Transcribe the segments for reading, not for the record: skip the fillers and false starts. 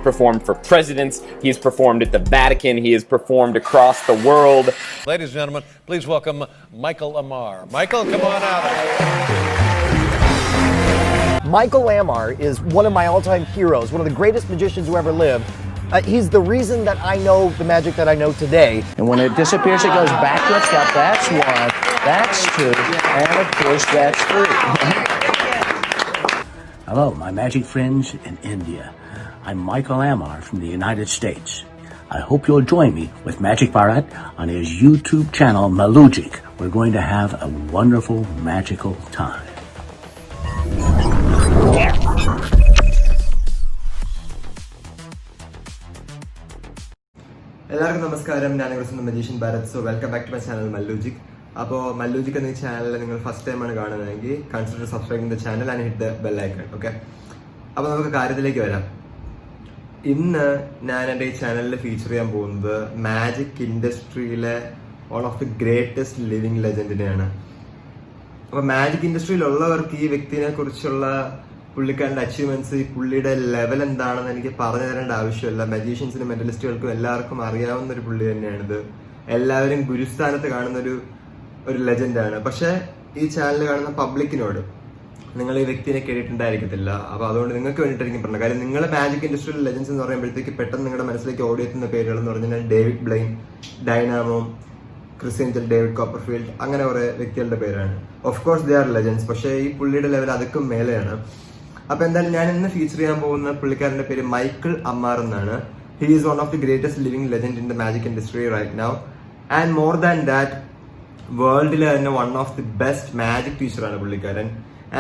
performed for presidents. He's performed at the Vatican. He has performed across the world. Ladies and gentlemen, please welcome Michael Ammar. Michael, come on out. Michael Ammar is one of my all-time heroes, one of the greatest magicians who ever lived. He's the reason that I know the magic that I know today. And when it disappears, it goes backwards. That's one, that's two, and of course, that's three. Hello, my magic friends in India. I'm Michael Ammar from the United States. I hope you'll join me with Magic Bharat on his YouTube channel, Mallugic. We're going to have a wonderful, magical time. എല്ലാവർക്കും നമസ്കാരം. ഞാൻ magician Bharath. So welcome back to my channel Mallugic. അപ്പോൾ Mallugic എന്ന channel നിങ്ങൾ first ടൈമാണ് കാണുന്നതെങ്കിൽ consider subscribing the channel and hit the bell icon. Okay, അപ്പോൾ നമുക്ക് കാര്യത്തിലേക്ക് വരാം. ഇന്ന് ഞാൻ എൻ്റെ ഈ ചാനലിൽ ഫീച്ചർ ചെയ്യാൻ പോകുന്നത് മാജിക് ഇൻഡസ്ട്രിയിലെ one of the greatest living ലെജൻഡിനെയാണ്. അപ്പോൾ മാജിക് ഇൻഡസ്ട്രിയിലുള്ളവർക്ക് ഈ വ്യക്തിനെ കുറിച്ചുള്ള പുള്ളിക്കാരൻ്റെ അച്ചീവ്മെന്റ്സ്, ഈ പുള്ളിയുടെ ലെവൽ എന്താണെന്ന് എനിക്ക് പറഞ്ഞു തരേണ്ട ആവശ്യമില്ല. മജീഷ്യൻസിനും മെന്റലിസ്റ്റുകൾക്കും എല്ലാവർക്കും അറിയാവുന്ന ഒരു പുള്ളി തന്നെയാണിത്. എല്ലാവരും ഗുരുസ്ഥാനത്ത് കാണുന്ന ഒരു ലെജൻഡാണ്. പക്ഷെ ഈ ചാനൽ കാണുന്ന പബ്ലിക്കിനോട് നിങ്ങൾ ഈ വ്യക്തിനെ കേട്ടിട്ടുണ്ടായിരിക്കത്തില്ല. അപ്പോൾ അതുകൊണ്ട് നിങ്ങൾക്ക് വേണ്ടിയിട്ടായിരിക്കും പറഞ്ഞത്. കാര്യം നിങ്ങൾ മാജിക് ഇൻഡസ്ട്രിയൽ ലെജൻസ് എന്ന് പറയുമ്പോഴത്തേക്ക് പെട്ടെന്ന് നിങ്ങളുടെ മനസ്സിലേക്ക് ഓടിയെത്തുന്ന പേരുകൾ എന്ന് പറഞ്ഞാൽ David ബ്ലെയിൻ, Dynamo, Christian David Copperfield, അങ്ങനെ കുറെ വ്യക്തികളുടെ പേരാണ്. Of course they are legends. പക്ഷേ ഈ പുള്ളിയുടെ ലെവൽ അതൊക്കെ മേലെയാണ്. അപ്പൊ എന്തായാലും ഞാൻ ഇന്ന് ഫീച്ചർ ചെയ്യാൻ പോകുന്ന പുള്ളിക്കാരന്റെ പേര് മൈക്കിൾ അമ്മാർ എന്നാണ്. He is one of the greatest living legend in the magic industry right now. And more than that, വേൾഡിലെ തന്നെ one of the best magic ടീച്ചറാണ് പുള്ളിക്കാരൻ.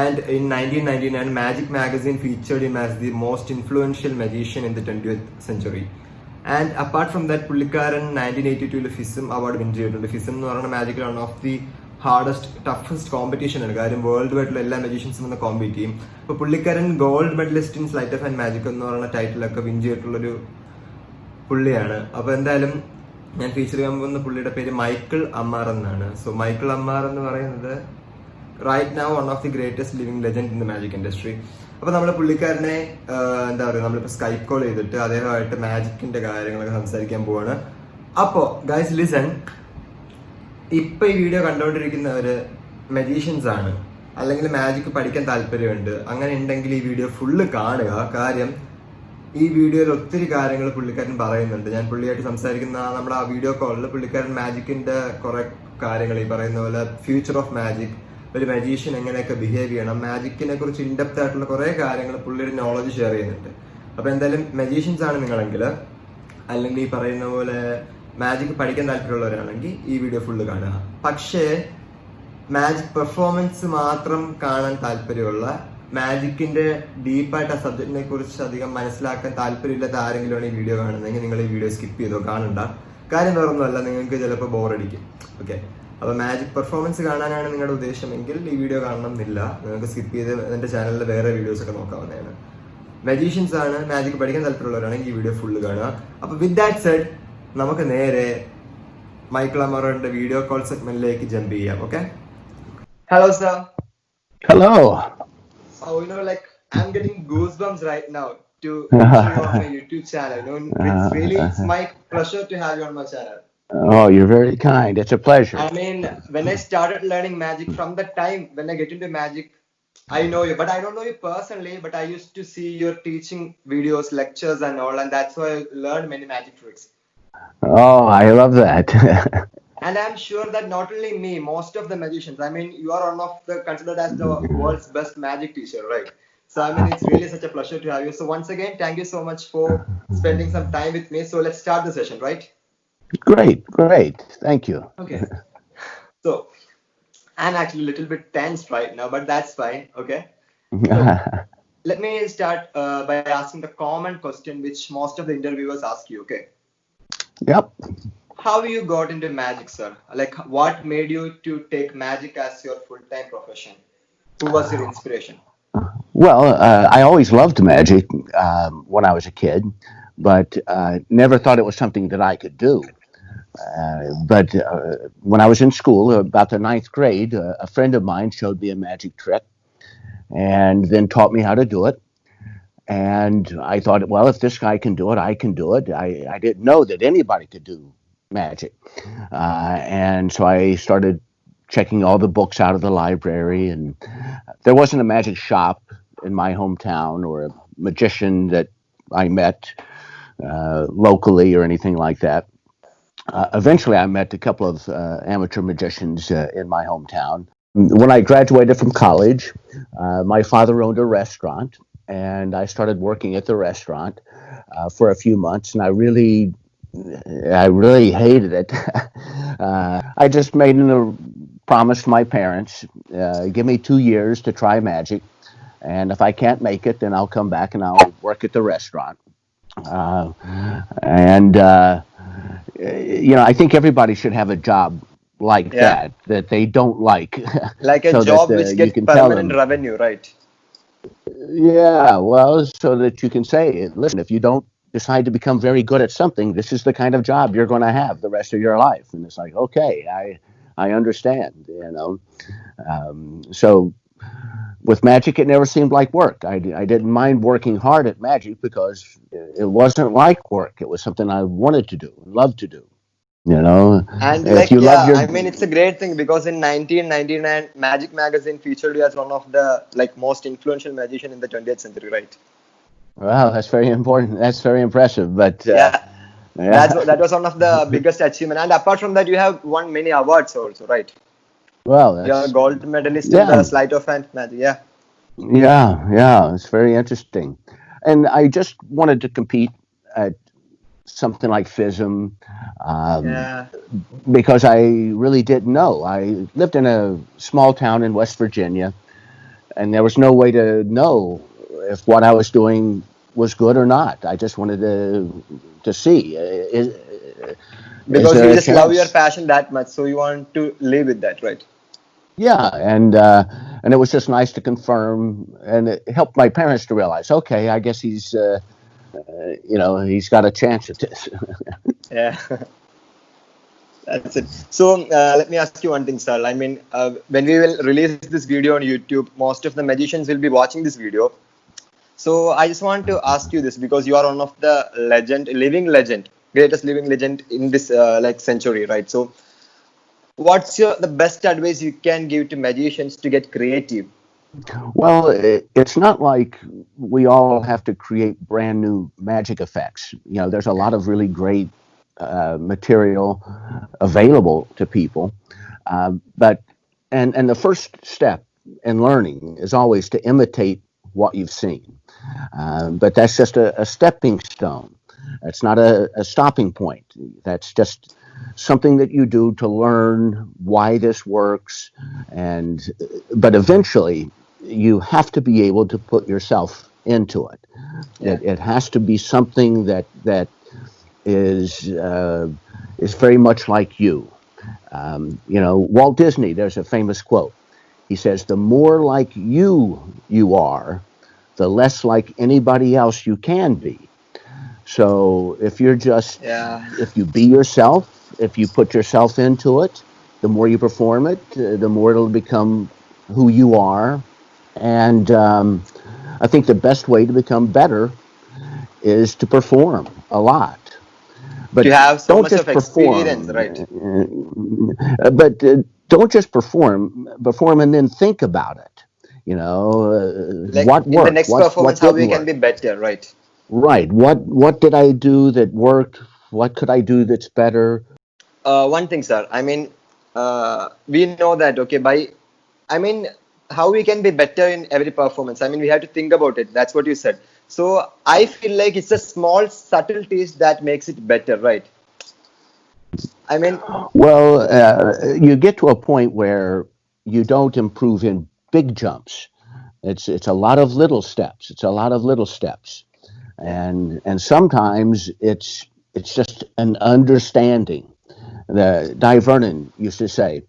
And in 1999 magic magazine featured him as the most influential magician in the 20th century. And apart from that, പുള്ളിക്കാരൻ 1982 FISM award win ചെയ്തിട്ടുണ്ട്. FISM എന്ന് പറയുന്ന മാജിക്കിൽ one of the hardest toughest competition ആണ്. കാര്യം world വൈഡിലുള്ള എല്ലാ മജീഷ്യൻസും ഒന്ന് കോമ്പീറ്റ് ചെയ്യും. അപ്പൊ പുള്ളിക്കാരൻ gold medalist in sleight of and magic എന്ന് പറയുന്ന ടൈറ്റിലൊക്കെ വിൻ ചെയ്തിട്ടുള്ളൊരു പുള്ളിയാണ്. അപ്പൊ എന്തായാലും ഞാൻ ഫീച്ചർ ചെയ്യാൻ പോകുന്ന പുള്ളിയുടെ പേര് മൈക്കിൾ അമ്മാർ എന്നാണ്. സോ മൈക്കിൾ അമ്മാർ എന്ന് പറയുന്നത് right now one of the greatest living legend in the magic industry. അപ്പൊ നമ്മൾ പുള്ളിക്കാരനെ എന്താ പറയുക, നമ്മളിപ്പോ സ്കൈപ്പ് കോൾ ചെയ്തിട്ട് അദ്ദേഹമായിട്ട് മാജിക്കിന്റെ കാര്യങ്ങളൊക്കെ സംസാരിക്കാൻ പോവാണ്. അപ്പോ ഗൈസ് ലിസൺ, ഇപ്പൊ ഈ വീഡിയോ കണ്ടുകൊണ്ടിരിക്കുന്നവര് മജീഷ്യൻസ് ആണ്, അല്ലെങ്കിൽ മാജിക് പഠിക്കാൻ താല്പര്യമുണ്ട്. അങ്ങനെ ഉണ്ടെങ്കിൽ ഈ വീഡിയോ ഫുള്ള് കാണുക. കാര്യം ഈ വീഡിയോയിൽ ഒത്തിരി കാര്യങ്ങൾ പുള്ളിക്കാരൻ പറയുന്നുണ്ട്. ഞാൻ പുള്ളിയായിട്ട് സംസാരിക്കുന്ന നമ്മുടെ ആ വീഡിയോ കോളിൽ പുള്ളിക്കാരൻ മാജിക്കിന്റെ കുറെ കാര്യങ്ങൾ, ഈ പറയുന്ന പോലെ ഫ്യൂച്ചർ ഓഫ് മാജിക്, ഒരു മജീഷ്യൻ എങ്ങനെയൊക്കെ ബിഹേവ് ചെയ്യണം, മാജിക്കിനെ കുറിച്ച് ഇൻഡെപ്ത് ആയിട്ടുള്ള കുറെ കാര്യങ്ങൾ പുള്ളിയുടെ നോളജ് ഷെയർ ചെയ്യുന്നുണ്ട്. അപ്പൊ എന്തായാലും മജീഷ്യൻസ് ആണ് നിങ്ങളെങ്കിൽ, അല്ലെങ്കിൽ ഈ പറയുന്ന പോലെ മാജിക് പഠിക്കാൻ താല്പര്യമുള്ളവരാണെങ്കിൽ ഈ വീഡിയോ ഫുള്ള് കാണുക. പക്ഷേ മാജിക് പെർഫോമൻസ് മാത്രം കാണാൻ താല്പര്യമുള്ള, മാജിക്കിന്റെ ഡീപ്പായിട്ട് ആ സബ്ജക്റ്റിനെ കുറിച്ച് അധികം മനസ്സിലാക്കാൻ താല്പര്യമില്ലാത്ത ആരെങ്കിലുമാണ് ഈ വീഡിയോ കാണുന്നതെങ്കിൽ നിങ്ങൾ ഈ വീഡിയോ സ്കിപ്പ് ചെയ്തോ, കാണണ്ട. കാര്യം വേറൊന്നുമല്ല, നിങ്ങൾക്ക് ചിലപ്പോൾ ബോറടിക്കും. ഓക്കെ, അപ്പൊ മാജിക് പെർഫോമൻസ് കാണാനാണ് നിങ്ങളുടെ ഉദ്ദേശമെങ്കിൽ ഈ വീഡിയോ കാണണം എന്നില്ല. നിങ്ങൾക്ക് സ്കിപ്പ് ചെയ്ത് എന്റെ ചാനലിൽ വേറെ വീഡിയോസ് ഒക്കെ നോക്കാവുന്നതാണ്. മജീഷ്യൻസ് ആണ്, മാജിക് പഠിക്കാൻ താല്പര്യമുള്ളവരാണെങ്കിൽ ഈ വീഡിയോ ഫുള്ള് കാണുക. അപ്പൊ വിത്ത് ദാറ്റ് സെഡ്, നമുക്ക് നേരെ മൈക്കിൾ അമ്മാറിന്റെ വീഡിയോ കോൾ സെഗ്മെന്റിലേക്ക് ജമ്പ് ചെയ്യാം. Okay, hello sir. Hello. So I'm getting goosebumps right now to show you on my YouTube channel. It's my pleasure to have you on my channel. Oh, you're very kind. It's a pleasure. I mean, when I started learning magic, from the time when I get into magic, I know you, but I don't know you personally, but I used to see your teaching videos, lectures and all, and that's why I learned many magic tricks. Oh, I love that. And I'm sure that not only me, most of the magicians, I mean, you are one of the considered as the world's best magic teacher, right? So I mean, it's really such a pleasure to have you. So once again, thank you so much for spending some time with me. So let's start the session, right? Great. Thank you. Okay. So I'm actually a little bit tense right now, but that's fine. Okay. So, let me start by asking the common question which most of the interviewers ask you. Okay. Yep. How you got into magic, sir? Like, what made you to take magic as your full-time profession? Who was your inspiration? Well, I always loved magic when I was a kid, but never thought it was something that I could do. But when I was in school, about the 9th grade, a friend of mine showed me a magic trick and then taught me how to do it. And I thought, well, if this guy can do it, I can do it. I didn't know that anybody could do magic. And so I started checking all the books out of the library, and there wasn't a magic shop in my hometown or a magician that I met locally or anything like that. Eventually, I met a couple of amateur magicians in my hometown. When I graduated from college, my father owned a restaurant, and I started working at the restaurant for a few months, and I really hated it. I just made a promise to my parents: give me 2 years to try magic, and if I can't make it, then I'll come back and I'll work at the restaurant. Uh, and I think everybody should have a job like Yeah, that they don't like, like a so that job which you gets can tell permanent them, revenue, right? yeah, well, so that you can say, listen, if you don't decide to become very good at something, this is the kind of job you're going to have the rest of your life. And it's like, okay, I understand, so with magic, it never seemed like work. I didn't mind working hard at magic because it wasn't like work. It was something I wanted to do and loved to do. You know, And if like, you love yeah, your, I mean, it's a great thing because in 1999, Magic Magazine featured you as one of the like most influential magician in the 20th century, right? well, that's very important. That's very impressive. But Yeah, yeah, that was one of the biggest achievement. And apart from that, you have won many awards also, right? well, You're a that's gold medalist in yeah, the sleight of hand magic. Yeah, yeah. It's very interesting, and I just wanted to compete at something like FISM, um, yeah. because I really didn't know. I lived in a small town in West Virginia, and there was no way to know if what I was doing was good or not. I just wanted to see, is Because you there a just love your chance? passion that much, so you want to live with that, right? Yeah, and it was just nice to confirm, and it helped my parents to realize, okay, I guess he's got a chance at this. Yeah. That's it. So let me ask you one thing, sir. I mean, when we will release this video on YouTube, most of the magicians will be watching this video. So I just want to ask you this because you are one of the living legend, greatest living legend in this like century, right? So what's the best advice you can give to magicians to get creative? Well, it's not like we all have to create brand new magic effects. There's a lot of really great material available to people, but and the first step in learning is always to imitate what you've seen. But that's just a stepping stone. It's not a stopping point. That's just something that you do to learn why this works, and but eventually you have to be able to put yourself into it. Yeah. It has to be something that is very much like you. Walt Disney. There's a famous quote. He says, "The more like you are, the less like anybody else you can be." So Yeah. if you be yourself, if you put yourself into it, the more you perform it, the more it'll become who you are. And I think the best way to become better is to perform a lot. But To have so don't much just of experience, perform. right? But don't just perform and then think about it. Like What in the worked, next what performance, how we didn't can work. be better, right? Right. What did I do that worked? What could I do that's better? One thing, sir. I mean, we know that, okay, I mean, how we can be better in every performance. I mean, we have to think about it. That's what you said. So I feel like it's a small subtleties that makes it better, right? I mean, Well, you get to a point where you don't improve in big jumps. It's a lot of little steps. It's a lot of little steps, yeah, and sometimes it's just an understanding. The Di Vernon used to say,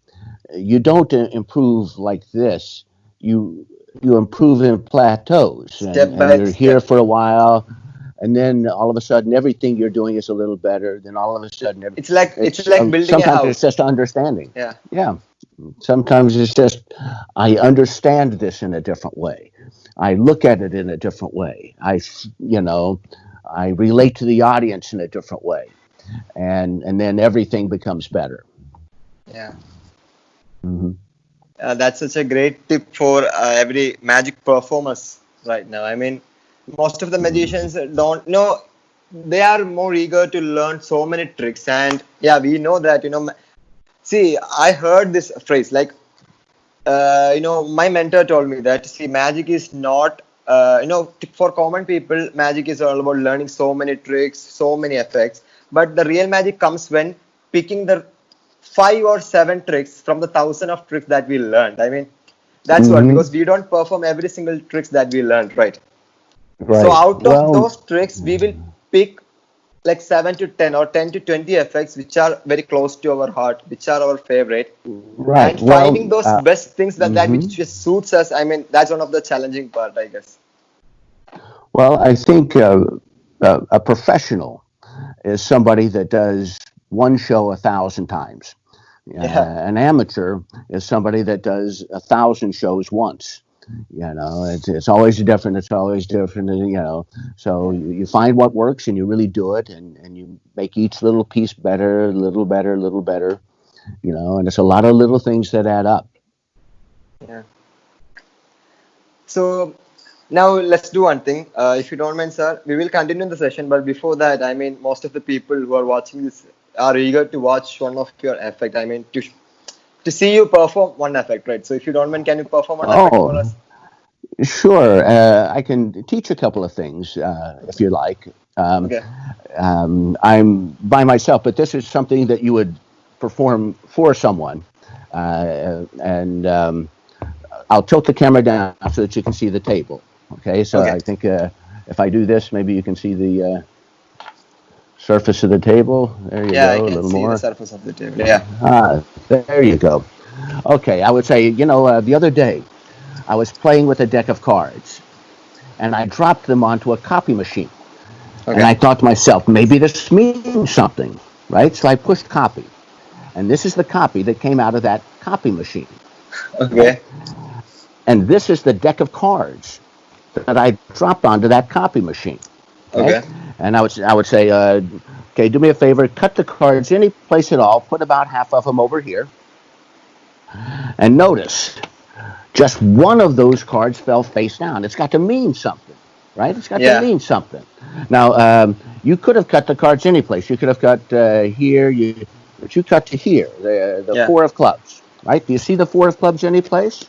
"You don't improve like this. You you improve in plateaus, step and by you're here step. for a while, and then all of a sudden everything you're doing is a little better. Then all of a sudden It's like building a sometimes it's house. just understanding. Yeah, Yeah, sometimes it's just I understand this in a different way. I look at it in a different way. I relate to the audience in a different way, and then everything becomes better. Yeah. Hmm. That's such a great tip for every magic performers right now. I mean, most of the magicians don't know, they are more eager to learn so many tricks. And yeah, we know that, see, I heard this phrase like, my mentor told me that, see, magic is not, for common people, magic is all about learning so many tricks, so many effects. But the real magic comes when picking the 5 or 7 tricks from the thousand of tricks that we learned. I mean, that's what, Hmm. because we don't perform every single tricks that we learned, right? So Right. out of Well, those tricks, we will pick like 7 to 10 or 10 to 20 effects which are very close to our heart, which are our favorite, right. and finding Well, those best things that mhm. which just suits us. I mean, that's one of the challenging part, I guess. Well, I think a professional is somebody that does one show 1,000 times. Yeah, An amateur is somebody that does 1,000 shows once. It's always different. It's always different. So yeah, you find what works and you really do it, and you make each little piece better, little better, little better. And it's a lot of little things that add up. yeah. So now let's do one thing. If you don't mind, sir, we will continue the session. But before that, I mean, most of the people who are watching this are eager to watch one of your effect. I mean, to see you perform one effect, right? So if you don't mind, can you perform one effect for Oh, us? sure. I can teach a couple of things if you like. Um, Okay. I'm by myself, but this is something that you would perform for someone. And I'll tilt the camera down so that you can see the table. Okay, so Okay. I think if I do this, maybe you can see the surface of the table. There you Yeah, I go, a can little see the more. surface of the table. Yeah. There you go. Okay, I would say, the other day I was playing with a deck of cards and I dropped them onto a copy machine. And Okay. I thought to myself, maybe this means something, right? So I pushed copy. And this is the copy that came out of that copy machine. Okay. Okay. And this is the deck of cards that I dropped onto that copy machine. Okay. Okay. And I would say, okay, do me a favor, cut the cards any place at all, put about half of them over here. And notice, just one of those cards fell face down. It's got to mean something, right? It's got to Yeah. mean something. Now, you could have cut the cards any place. You could have cut here, but you cut to here, the Yeah. four of clubs, right? Do you see the four of clubs any place?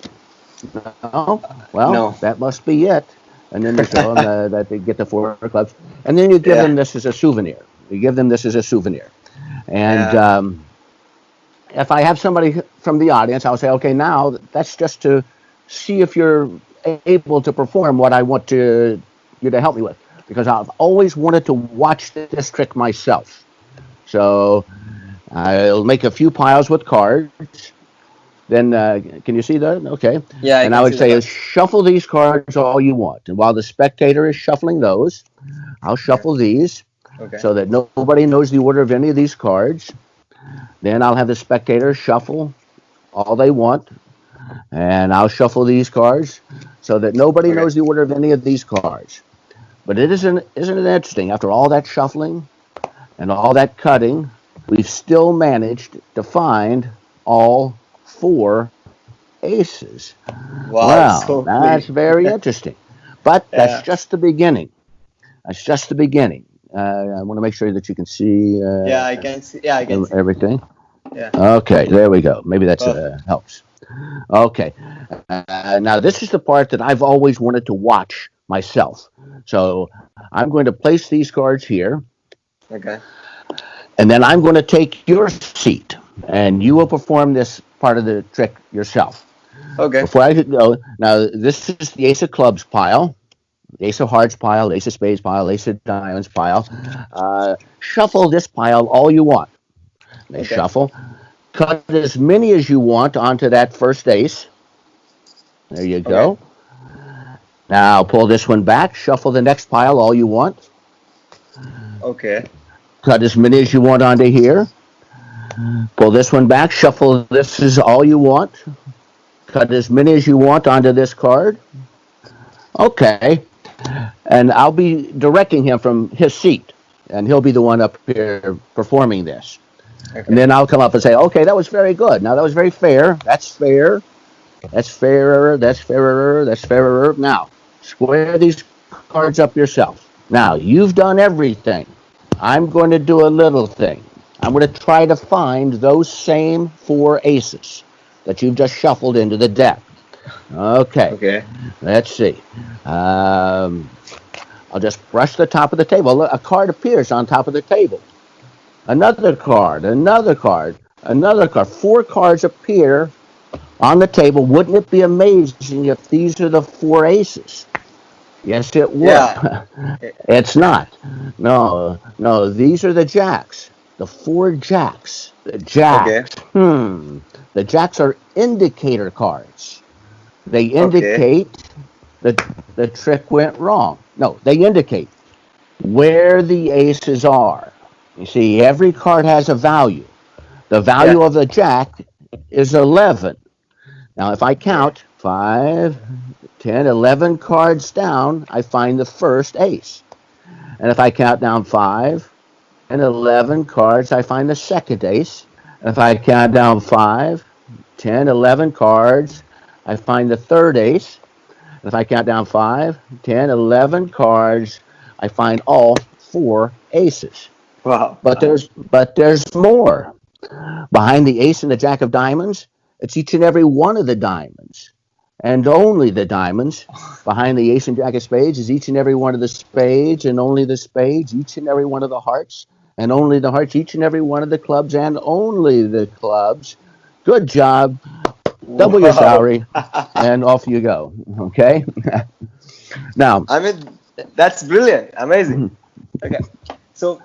No? Well, No. that must be it. And then you show them that they get the four of clubs. And then you give Yeah. them this as a souvenir. You give them this as a souvenir. And Yeah. if I have somebody from the audience, I'll say, okay, now that's just to see if you're able to perform what I want you to help me with, because I've always wanted to watch this trick myself. So I'll make a few piles with cards. Then can you see that? Okay. Yeah, I And I can would see the say, card. shuffle these cards all you want. And while the spectator is shuffling those, I'll Okay. shuffle these Okay. so that nobody knows the order of any of these cards. Then I'll have the spectator shuffle all they want, and I'll shuffle these cards so that nobody Okay. knows the order of any of these cards. But isn't it interesting? After all that shuffling and all that cutting, we've still managed to find all four aces. Wow, Well, so that's cool. very interesting. But that's Yeah. just the beginning. That's just the beginning. I want to make sure that you can see Yeah, I can see. Yeah, I can see. everything. Yeah. Okay, there we go. Maybe that Perfect. helps. Okay. Now, this is the part that I've always wanted to watch myself. So I'm going to place these cards here, Okay. and then I'm going to take your seat, and you will perform this part of the trick yourself. Okay. Before I go, now, this is the Ace of Clubs pile, the Ace of Hearts pile, Ace of Spades pile, Ace of Diamonds pile. Shuffle this pile all you want. They Okay. shuffle. Cut as many as you want onto that first ace. There you Okay. go. Now pull this one back, shuffle the next pile all you want. Okay. Cut as many as you want onto here. Pull this one back, shuffle this is all you want. Cut as many as you want onto this card. Okay. And I'll be directing him from his seat, and he'll be the one up here performing this. And Okay. then I'll come up and say, okay, that was very good. Now, that was very fair. That's fair. That's fairer. That's fairer. That's fairer. Now, square these cards up yourself. Now, you've done everything. I'm going to do a little thing. I'm going to try to find those same four aces that you've just shuffled into the deck. Okay, Okay. let's see. Um, I'll just brush the top of the table. A card appears on top of the table. Another card, another card, another card. Four cards appear on the table. Wouldn't it be amazing if these are the four aces? Yes, it would. Yeah. It's not. No, no, these are the jacks. The four jacks. The Okay. jacks. The jacks are indicator cards. They Okay. indicate that the trick went wrong. No, they indicate where the aces are. You see, every card has a value. The Yeah. value of the jack is 11. Now, if I Okay. count 5, 10, 11 cards down, I find the first ace. And if I count down 5 and 11 cards, I find the second ace. And if I count down 5, 10, 11 cards, I find the third ace. And if I count down 5, 10, 11 cards, I find all four aces. Wow. But there's more. Behind the ace and the jack of diamonds, it's each and every one of the diamonds. And only the diamonds. Behind the ace and jack of spades is each and every one of the spades, and only the spades, each and every one of the hearts, and only the hearts, each and every one of the clubs, and only the clubs. Good job. Double your Wow. salary, and off you go. Okay? Now, I mean, that's brilliant. Amazing. Okay. So,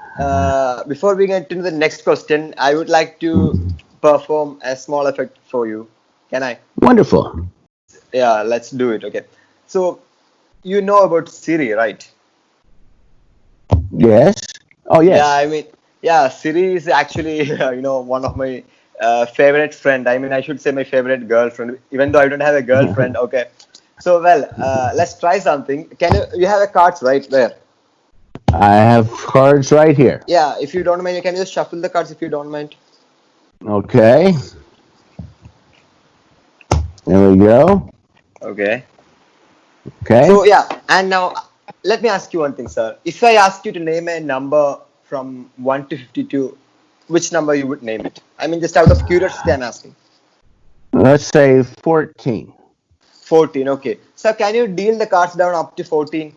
before we get into the next question, I would like to perform a small effect for you. Can I? wonderful. Yeah, let's do it. Okay. So, you know about Siri, right? Yes? Oh, Yeah, yes. I mean, yeah, Siri is actually, one of my favorite friend. I mean, I should say my favorite girlfriend, even though I don't have a girlfriend. Okay. So, well, let's try something. You have a cards right there? I have cards right here. Yeah, if you don't mind, you can just shuffle the cards if you don't mind. Okay. There we go. Okay. Okay. So yeah, and now let me ask you one thing, sir. If I ask you to name a number from 1 to 52, which number you would name it? I mean, just out of curiosity, I'm asking. Let's say 14. 14, okay. So can you deal the cards down up to 14?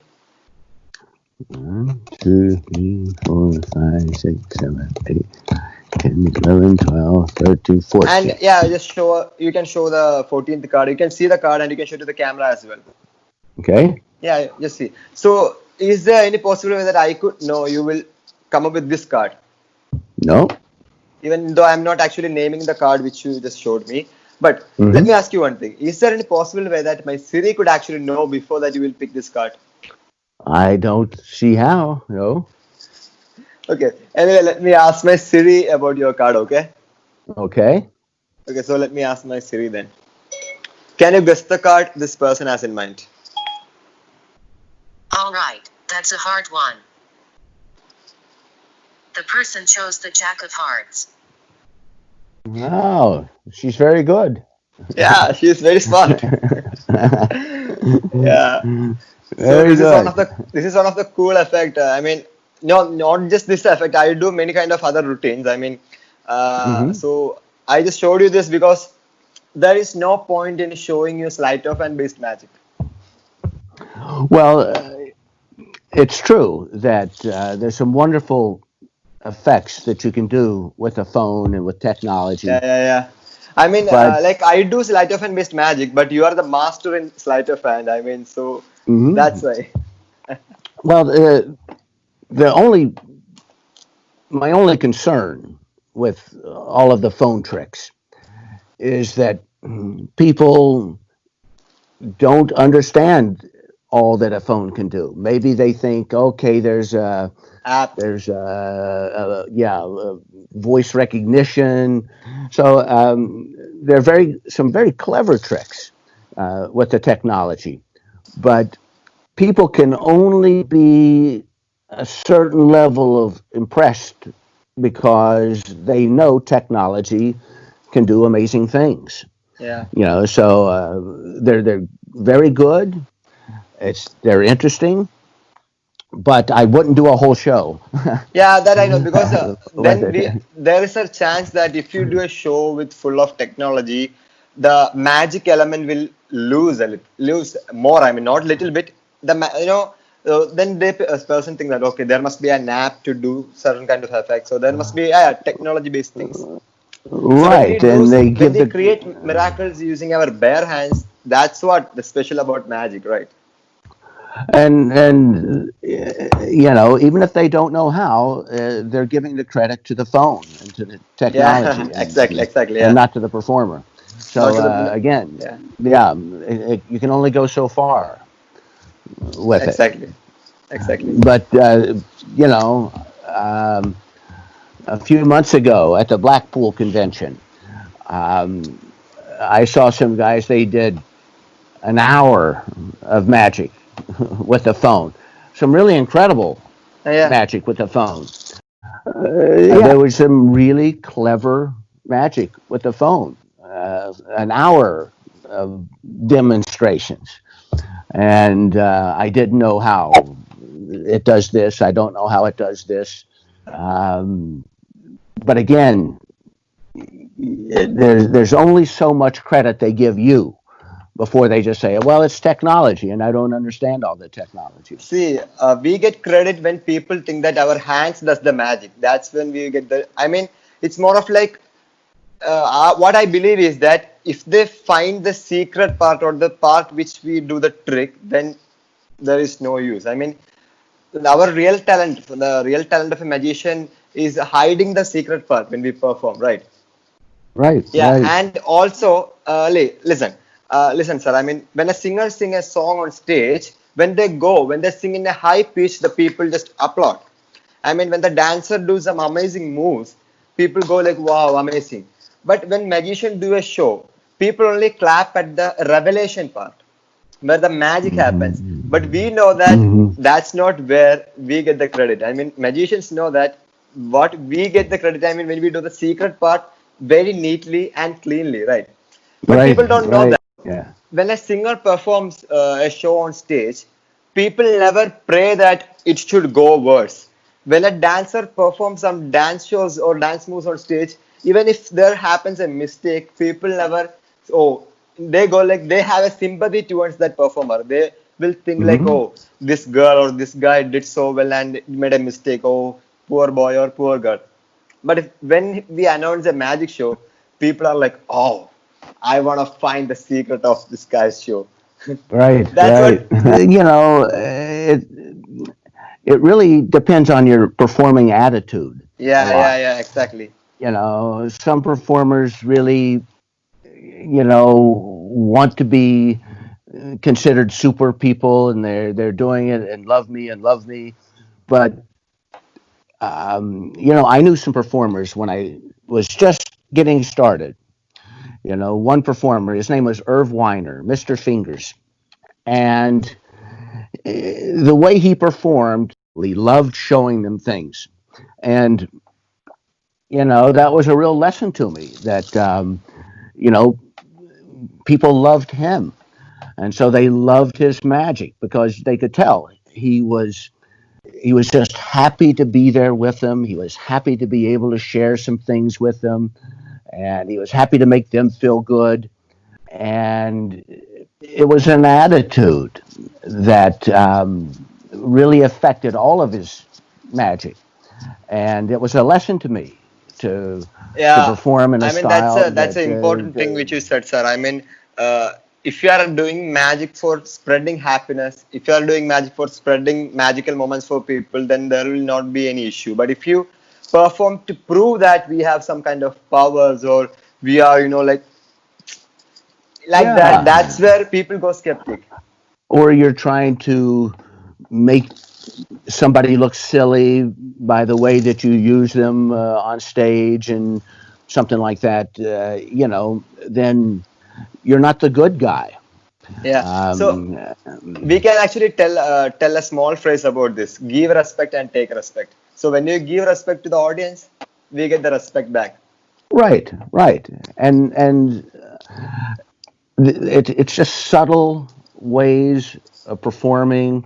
1, 2, 3, 4, 5, 6, 7, 8, 10, 11, 12, 13, 14. And yeah, you can show the 14th card. You can see the card and you can show to the camera as well. Okay. Yeah, just see. So is there any possible way that I could know you will come up with this card? No. Even though I'm not actually naming the card which you just showed me. But let Mm-hmm. me ask you one thing. Is there any possible way that my Siri could actually know before that you will pick this card? I don't see how. No. Okay. Anyway, let me ask my Siri about your card, okay? Okay. Okay, so let me ask my Siri then. Can you guess the card this person has in mind? All right, that's a hard one. The person chose the Jack of Hearts. Wow. She's very good. Yeah, she is very smart. Yeah. So Very good. this is one of the cool effect. I mean, no, not just this effect. I do many kind of other routines. I mean, Mm-hmm. so I just showed you this because there is no point in showing you sleight of hand based magic. Well, it's true that there's some wonderful effects that you can do with a phone and with technology. Yeah. I mean, But like I do sleight of hand based magic, but you are the master in sleight of hand. I mean, so mhm. that's why. Well, the only my only concern with all of the phone tricks is that people don't understand all that a phone can do. Maybe they think, okay, App. voice recognition. So some very clever tricks with the technology, but people can only be a certain level of impressed because they know technology can do amazing things. Yeah. So they're very good. They're interesting, but I wouldn't do a whole show Yeah, that I know because with then we it. there is a chance that if you do a show with full of technology, the magic element will lose more. I mean, not little bit. Then a person thinks that okay, there must be an app to do certain kind of effects, so there must be technology based things. So Right, and they when give we the create miracles using our bare hands, that's what the special about magic, right? and even if they don't know how, they're giving the credit to the phone and to the Yeah, technology, exactly, and yeah. not to the performer. Not So to the again, yeah, yeah, you can only go so far with it. exactly, exactly. But you know, um, a few months ago at the Blackpool convention, um, I saw some guys. They did an hour of magic with the phone. Some really incredible Yeah, magic with the phone. There was some really clever magic with the phone. An hour of demonstrations, and I didn't know how it does this. I don't know how it does this. Um, but again, there's only so much credit they give you before they just say, well, it's technology, and I don't understand all the technology. see, we get credit when people think that our hands does the magic. That's when we get the. I mean, it's more of like what I believe is that if they find the secret part or the part which we do the trick, then there is no use. I mean, our real talent of a magician is hiding the secret part when we perform, right? Right, Yeah, right. and also, listen, sir. I mean, when a singer sing a song on stage, when they sing in a high pitch, the people just applaud. I mean, when the dancer do some amazing moves, people go like, "Wow, amazing!" But when magician do a show, people only clap at the revelation part, where the magic happens. But we know that Hmm. that's not where we get the credit. I mean, magicians know that what we get the credit. I mean, when we do the secret part very neatly and cleanly, right? But Right, people don't know right. that. Yeah. When a singer performs a show on stage, people never pray that it should go worse. When a dancer performs some dance shows or dance moves on stage, even if there happens a mistake, people never, oh, they go like they have a sympathy towards that performer. They will think like, Hmm. oh, this girl or this guy did so well and made a mistake. Oh, poor boy or poor girl. But when we announce a magic show, people are like, oh, I want to find the secret of this guy's show. Right, That's right. what, It really depends on your performing attitude a lot. yeah, exactly. Some performers really, want to be considered super people, and they're doing it and love me. But I knew some performers when I was just getting started. One performer, his name was Irv Weiner, Mr. Fingers, and the way he performed, he loved showing them things, and that was a real lesson to me that you know people loved him, and so they loved his magic because they could tell he was just happy to be there with them. He was happy to be able to share some things with them, and he was happy to make them feel good. And it was an attitude that really affected all of his magic, and it was a lesson to me to Yeah, perform in a I mean style that's that an important thing which you said, sir. I mean, if you are doing magic for spreading happiness, if you are doing magic for spreading magical moments for people, then there will not be any issue. But if you perform to prove that we have some kind of powers or we are, like that, yeah, that's where people go skeptic. or you're trying to make somebody look silly by the way that you use them on stage and something like that, then you're not the good guy. Yeah. So Um, we can actually tell a small phrase about this: give respect and take respect. So when you give respect to the audience, we get the respect back. right, right, and it's just subtle ways of performing,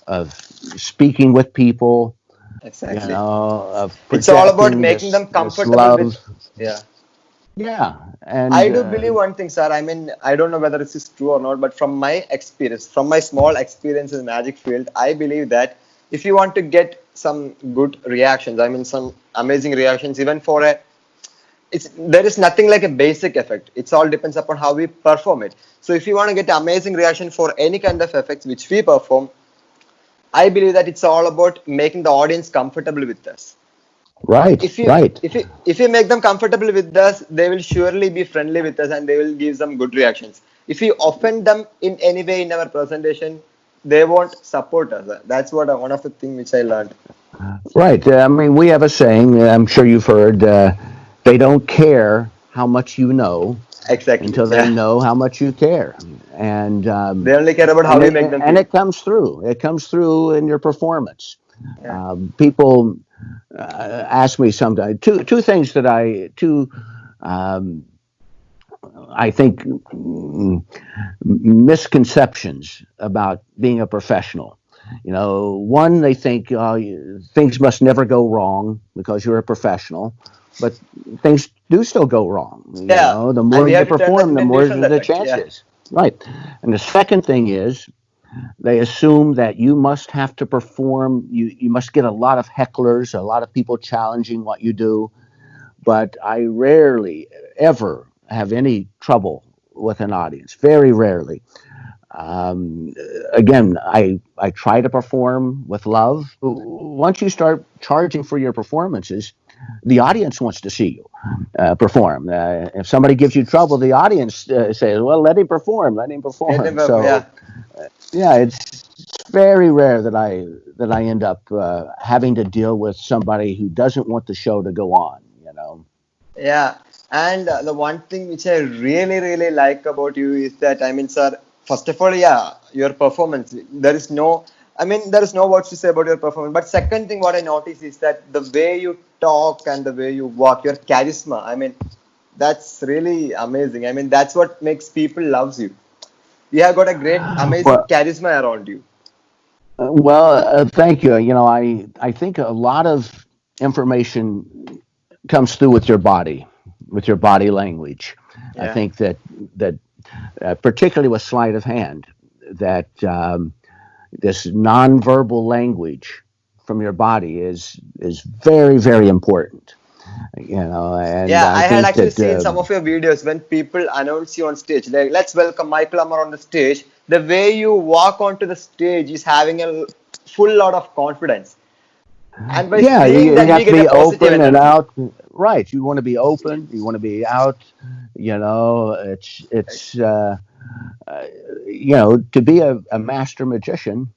of speaking with people, Exactly. of It's all about projecting making them this comfortable with. love. Yeah. Yeah, and I do believe one thing, sir. I mean, I don't know whether this is true or not, but from my experience, from my small experience in the magic field, I believe that if you want to get some good reactions, I mean, some amazing reactions, even for a, it's there is nothing like a basic effect. It's all depends upon how we perform it. So if you want to get amazing reaction for any kind of effects which we perform, I believe that it's all about making the audience comfortable with us. right, if you right. if you make them comfortable with us, they will surely be friendly with us and they will give some good reactions. If you offend them in any way in our presentation, they won't support us. That's what one of the things which I learned. Right. I mean, we have a saying, I'm sure you've heard, they don't care how much you know Exactly. until they Yeah. know how much you care. And They only care about how and you it, make them and feel. it comes through. It comes through in your performance. Yeah. People ask me sometimes two things that um, I think misconceptions about being a professional. One, they think things must never go wrong because you're a professional, but things do still go wrong. Yeah. The And more we you have to turn that perform, into the a more neutral the effect. Yeah. chances. Right. And the second thing is they assume that you must have to perform, you must get a lot of hecklers, a lot of people challenging what you do, but I rarely ever have any trouble with an audience. Very rarely. Um, Again, I try to perform with love. Once you start charging for your performances, the audience wants to see you perform. If somebody gives you trouble, the audience says, "Well, let him perform. Let him Let them perform." perform. Yeah. So yeah, it's very rare that I end up having to deal with somebody who doesn't want the show to go on. Yeah, and the one thing which I really, really like about you is that, I mean, sir, first of all, yeah, your performance, there is no, I mean, there is no words to say about your performance. But second thing, what I notice is that the way you talk and the way you walk, your charisma, I mean, that's really amazing. I mean, that's what makes people loves you. You have got a great, amazing Well, charisma around you. thank you. I think a lot of information comes through with your body language. I Yeah. think that particularly with sleight of hand, that this nonverbal language from your body is very very important. And Yeah, I I had think actually that seen some of your videos when people announce you on stage. Like, let's welcome Michael Ammar on the stage. The way you walk onto the stage is having a full lot of confidence. And by yeah, seeing you that, we have to get a be positive open and energy. out. Right, you want to be open. You want to be out. It's to be a master magician,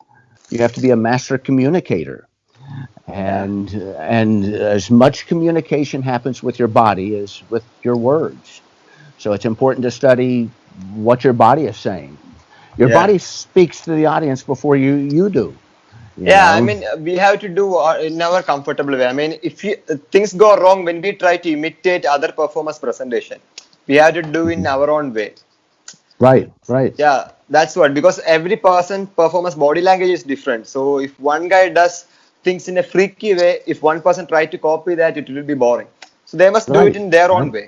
you have to be a master communicator, Yeah. and as much communication happens with your body as with your words. So it's important to study what your body is saying. Your Yeah. body speaks to the audience before you do. You Yeah, I know. mean, we have to do in our comfortable way. I mean, if things go wrong when we try to imitate other performers' presentation, we have to do in our own way. Right. Right. Yeah, that's what, because every person performance body language is different. So if one guy does things in a freaky way, if one person try to copy that, it will be boring. So they must do it Right. in their own Right. way.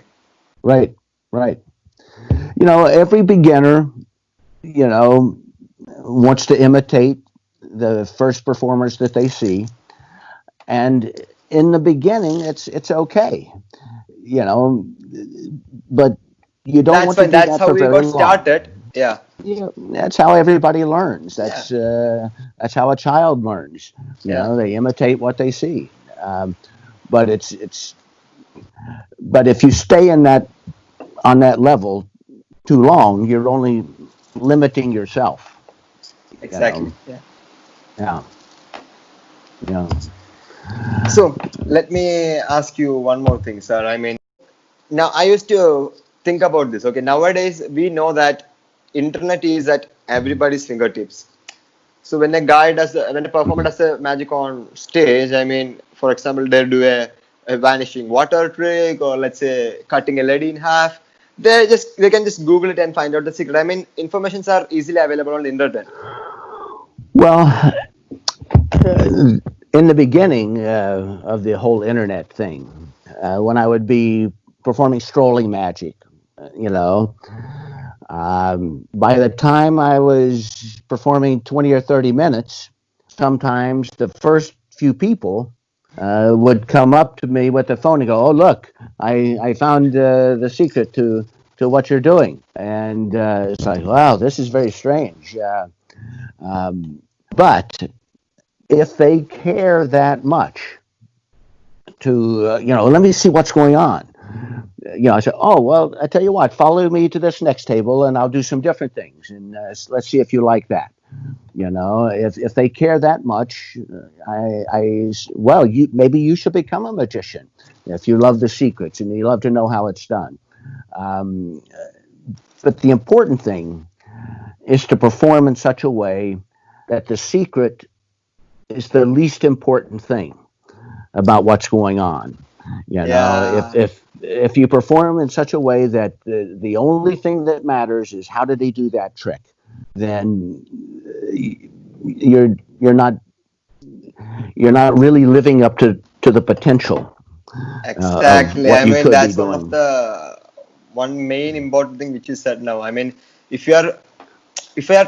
Right. Right. Every beginner, you know, wants to imitate the first performers that they see, and in the beginning, it's okay, you know, but you don't That's want to fine. do That's that how for we very got long. started. Yeah, That's how everybody learns. yeah, That's how a child learns. yeah. They imitate what they see. But but if you stay in that on that level too long, you're only limiting yourself. You Exactly. know, Yeah. yeah, yeah. So let me ask you one more thing, sir. I mean, now I used to think about this. Okay, nowadays we know that internet is at everybody's fingertips. So when when a performer does a magic on stage, I mean, for example, they do a vanishing water trick, or let's say cutting a lady in half. They can just Google it and find out the secret. I mean, informations are easily available on the internet. Well, in the beginning of the whole internet thing, when I would be performing strolling magic, you know, by the time I was performing 20 or 30 minutes, sometimes the first few people would come up to me with the phone and go, "Oh, look, I found the secret to what you're doing." And it's like, wow, this is very strange. But if they care that much to, let me see what's going on. I said, oh, well, I tell you what, follow me to this next table and I'll do some different things. And let's see if you like that. If they care that much, maybe you should become a magician if you love the secrets and you love to know how it's done. But the important thing is to perform in such a way that the secret is the least important thing about what's going on. Yeah. If you perform in such a way that the only thing that matters is how did they do that trick, then you're not really living up to the potential. Exactly. What I you mean, could be that's one of doing. the one main important thing which you said now. I mean, if you are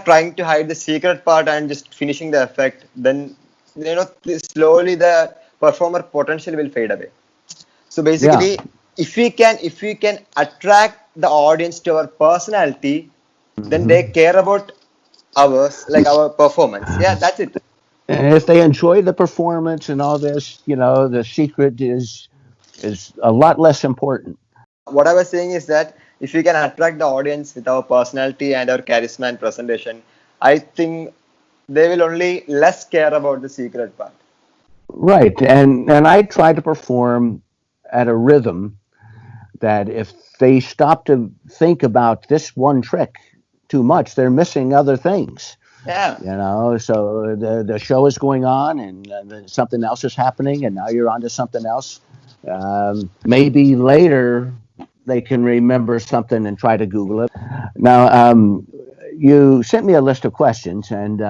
trying to hide the secret part and just finishing the effect, then slowly the performer potential will fade away. So Yeah. basically, if we can attract the audience to our personality, then they care about ours, like our performance. Yeah, that's it. And if they enjoy the performance and all this, the secret is a lot less important. What I was saying is that if we can attract the audience with our personality and our charisma and presentation, I think they will only less care about the secret part. Right. And I try to perform at a rhythm that if they stop to think about this one trick too much, they're missing other things. Yeah. So the show is going on and something else is happening, and now you're on to something else. Maybe later they can remember something and try to Google it. Now, you sent me a list of questions, and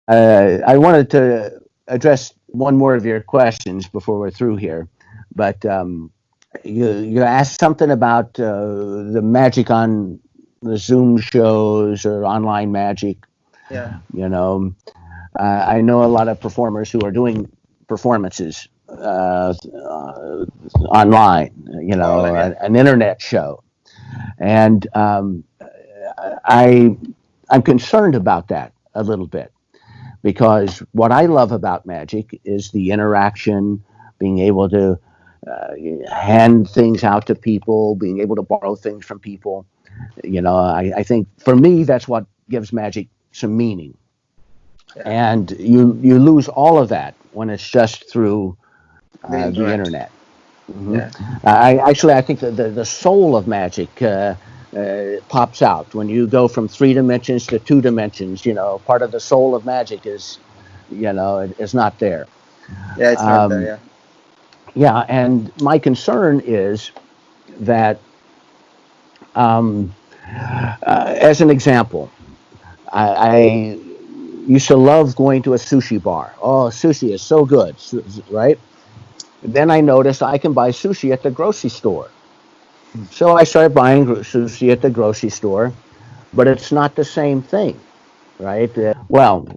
I wanted to address one more of your questions before we're through here. But you asked something about the magic on the Zoom shows or online magic. Yeah. I know a lot of performers who are doing performances online, Online, yeah. an internet show. And I'm concerned about that a little bit, because what I love about magic is the interaction, being able to hand things out to people, being able to borrow things from people. I think for me, that's what gives magic some meaning. And you lose all of that when it's just through The the internet. internet. Yeah. I think that the soul of magic pops out when you go from 3 dimensions to 2 dimensions. Part of the soul of magic is not there. Yeah, it's not there. Yeah. Yeah, and my concern is that, as an example, I used to love going to a sushi bar. Oh, sushi is so good, right? Then I noticed I can buy sushi at the grocery store. So I started buying sushi at the grocery store, but it's not the same thing, right? Well,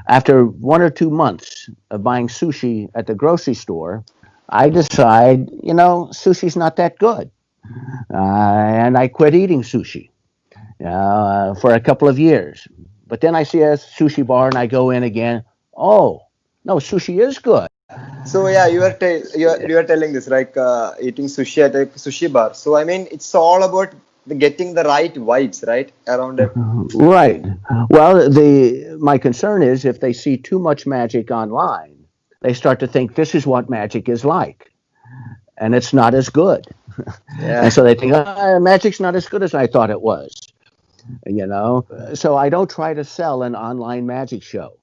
after 1 or 2 months of buying sushi at the grocery store, I decide, sushi's not that good. And I quit eating sushi for a couple of years. But then I see a sushi bar and I go in again. Oh, no, sushi is good. So yeah, you are telling this, like eating sushi at a sushi bar. So I mean, it's all about getting the right vibes, right, around it. Right. Well, my concern is if they see too much magic online, they start to think this is what magic is like, and it's not as good. Yeah. And so they think, magic's not as good as I thought it was. So I don't try to sell an online magic show.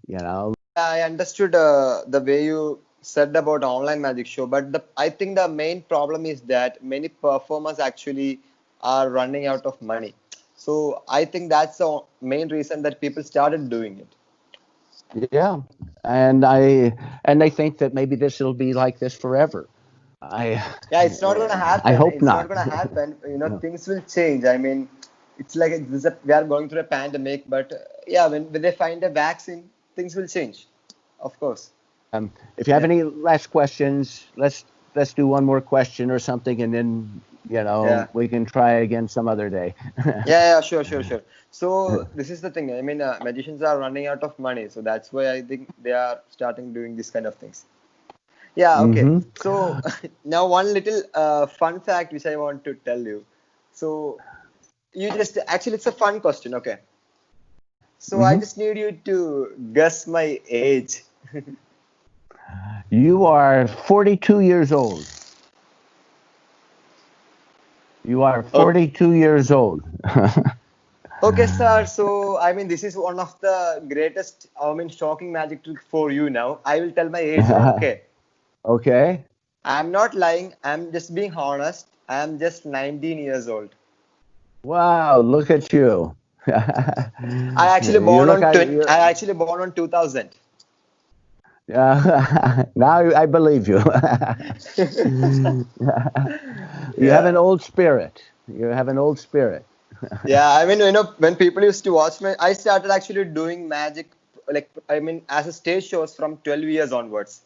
You know, I understood the way you said about online magic show, but I think the main problem is that many performers actually are running out of money. So I think that's the main reason that people started doing it. yeah, and I think that maybe this will be like this forever. I Yeah, it's not gonna I happen. hope It's not not. gonna happen. No. Things will change. I mean, it's like we are going through a pandemic, but yeah, when they find a vaccine, things will change. Of course. If you have Yeah. any last questions, let's do one more question or something, and then Yeah. we can try again some other day. Yeah, sure, sure, sure. So this is the thing. I mean, magicians are running out of money, so that's why I think they are starting doing this kind of things. Yeah, okay. Hmm. So now one little fun fact which I want to tell you. So you just actually it's a fun question. Okay. So I Hmm. just need you to guess my age. You are 42 years old. You are Okay. 42 years old. Okay, sir. So I mean, this is one of the greatest, I mean, shocking magic trick for you now. I will tell my age now. Okay. Okay. I'm not lying. I'm just being honest. I'm just 19 years old. Wow, look at you. I actually You born look on at 20, you. I actually born on 2000. Now I believe you. You have an Yeah. old spirit. You have an old spirit. Yeah, I mean, when people used to watch me, I started actually doing magic, like, I mean, as a stage shows from 12 years onwards.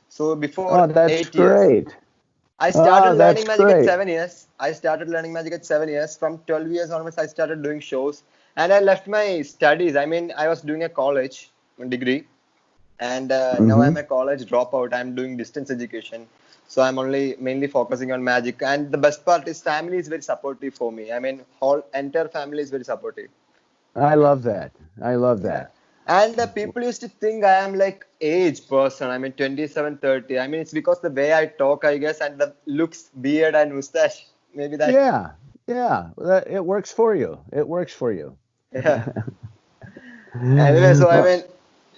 So before Oh, that's 8 years. great. I started Oh, that's learning magic at great. 7 years. I started learning magic at 7 years. From 12 years onwards, I started doing shows. And I left my studies. I mean, I was doing a college degree. And now Hmm. I'm a college dropout. I'm doing distance education. So I'm only mainly focusing on magic. And the best part is family is very supportive for me. I mean, whole entire family is very supportive. I love that. I love Yeah. that. And people used to think I am like age person. I mean, 27, 30. I mean, it's because the way I talk, I guess, and the looks, beard, and mustache. Maybe that. Yeah, yeah. It works for you. It works for you. Yeah. Anyway, so I Well, mean,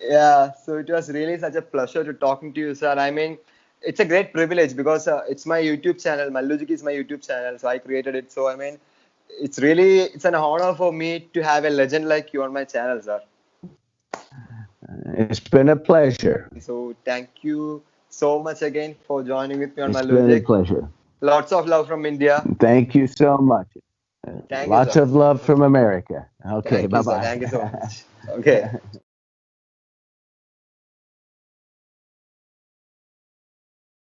yeah. So it was really such a pleasure to talking to you, sir. I mean, it's a great privilege because it's my YouTube channel. Mallugic is my YouTube channel, so I created it. So I mean, it's an honor for me to have a legend like you on my channel, sir. it's been a pleasure. So thank you so much again for joining with me on It's been a Mallugic. pleasure. Lots of love from India. Thank you so much. Thank you, Lots sir. of love from America. Okay, Thank you, bye sir. Thank you so bye. much. Okay.